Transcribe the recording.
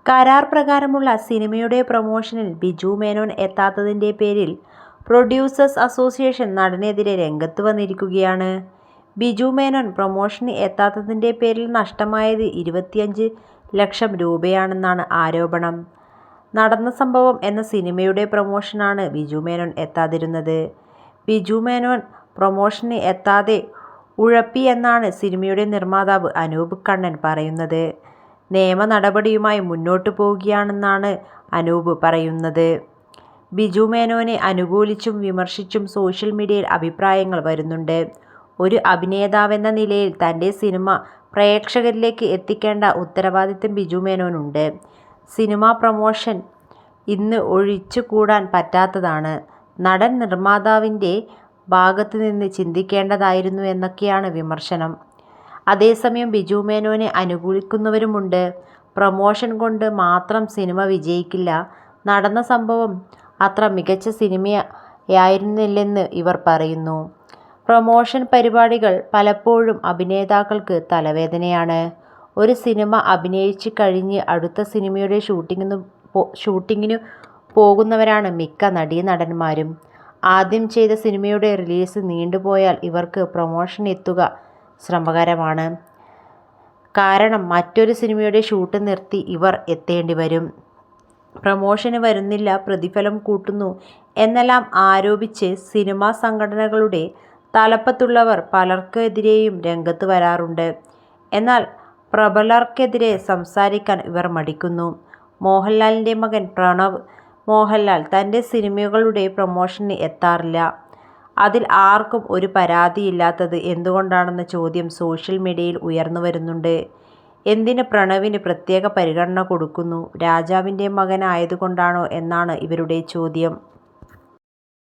കരാർ പ്രകാരമുള്ള സിനിമയുടെ പ്രൊമോഷനിൽ ബിജു മേനോൻ എത്താത്തതിന്റെ പേരിൽ പ്രൊഡ്യൂസേഴ്സ് അസോസിയേഷൻ നടനെതിരെ രംഗത്ത് വന്നിരിക്കുകയാണ്. ബിജു മേനോൻ പ്രൊമോഷന് എത്താത്തതിന്റെ പേരിൽ നഷ്ടമായത് 25 ലക്ഷം രൂപയാണെന്നാണ് ആരോപണം. നടന്ന സംഭവം എന്ന സിനിമയുടെ പ്രൊമോഷനാണ് ബിജു മേനോൻ എത്താതിരുന്നത്. ബിജു മേനോൻ പ്രൊമോഷന് എത്താതെ ഉഴപ്പിയെന്നാണ് സിനിമയുടെ നിർമ്മാതാവ് അനൂപ് കണ്ണൻ പറയുന്നത്. നിയമ നടപടിയുമായി മുന്നോട്ടു പോവുകയാണെന്നാണ് അനൂപ് പറയുന്നത്. ബിജു മേനോനെ അനുകൂലിച്ചും വിമർശിച്ചും സോഷ്യൽ മീഡിയയിൽ അഭിപ്രായങ്ങൾ വരുന്നുണ്ട്. ഒരു അഭിനേതാവെന്ന നിലയിൽ തൻ്റെ സിനിമ പ്രേക്ഷകരിലേക്ക് എത്തിക്കേണ്ട ഉത്തരവാദിത്തം ബിജു മേനോനുണ്ട്. സിനിമാ പ്രൊമോഷൻ ഇന്ന് ഒഴിച്ചുകൂടാൻ പറ്റാത്തതാണ്. നടൻ നിർമ്മാതാവിൻ്റെ ഭാഗത്ത് നിന്ന് ചിന്തിക്കേണ്ടതായിരുന്നു എന്നൊക്കെയാണ് വിമർശനം. അതേസമയം ബിജു മേനോനെ അനുകൂലിക്കുന്നവരുമുണ്ട്. പ്രൊമോഷൻ കൊണ്ട് മാത്രം സിനിമ വിജയിക്കില്ല. നടന്ന സംഭവം അത്ര മികച്ച സിനിമയായിരുന്നില്ലെന്ന് ഇവർ പറയുന്നു. പ്രൊമോഷൻ പരിപാടികൾ പലപ്പോഴും അഭിനേതാക്കൾക്ക് തലവേദനയാണ്. ഒരു സിനിമ അഭിനയിച്ച് കഴിഞ്ഞ് അടുത്ത സിനിമയുടെ ഷൂട്ടിങ്ങിനു പോകുന്നവരാണ് മിക്ക നടീനടന്മാരും. ആദ്യം ചെയ്ത സിനിമയുടെ റിലീസ് നീണ്ടുപോയാൽ ഇവർക്ക് പ്രൊമോഷൻ എത്തുക ശ്രമകരമാണ്. കാരണം മറ്റൊരു സിനിമയുടെ ഷൂട്ട് നിർത്തി ഇവർ എത്തേണ്ടി വരും. പ്രൊമോഷന് വരുന്നില്ല, പ്രതിഫലം കൂട്ടുന്നു എന്നെല്ലാം ആരോപിച്ച് സിനിമാ സംഘടനകളുടെ തലപ്പത്തുള്ളവർ പലർക്കെതിരെയും രംഗത്ത് വരാറുണ്ട്. എന്നാൽ പ്രബലർക്കെതിരെ സംസാരിക്കാൻ ഇവർ മടിക്കുന്നു. മോഹൻലാലിൻ്റെ മകൻ പ്രണവ് മോഹൻലാൽ തൻ്റെ സിനിമകളുടെ പ്രൊമോഷന് എത്താറില്ല. അതിൽ ആർക്കും ഒരു പരാതിയില്ലാത്തത് എന്തുകൊണ്ടാണെന്ന ചോദ്യം സോഷ്യൽ മീഡിയയിൽ ഉയർന്നു വരുന്നുണ്ട്. എന്തിന് പ്രണവിന് പ്രത്യേക പരിഗണന കൊടുക്കുന്നു? രാജാവിൻ്റെ മകനായതുകൊണ്ടാണോ എന്നാണ് ഇവരുടെ ചോദ്യം.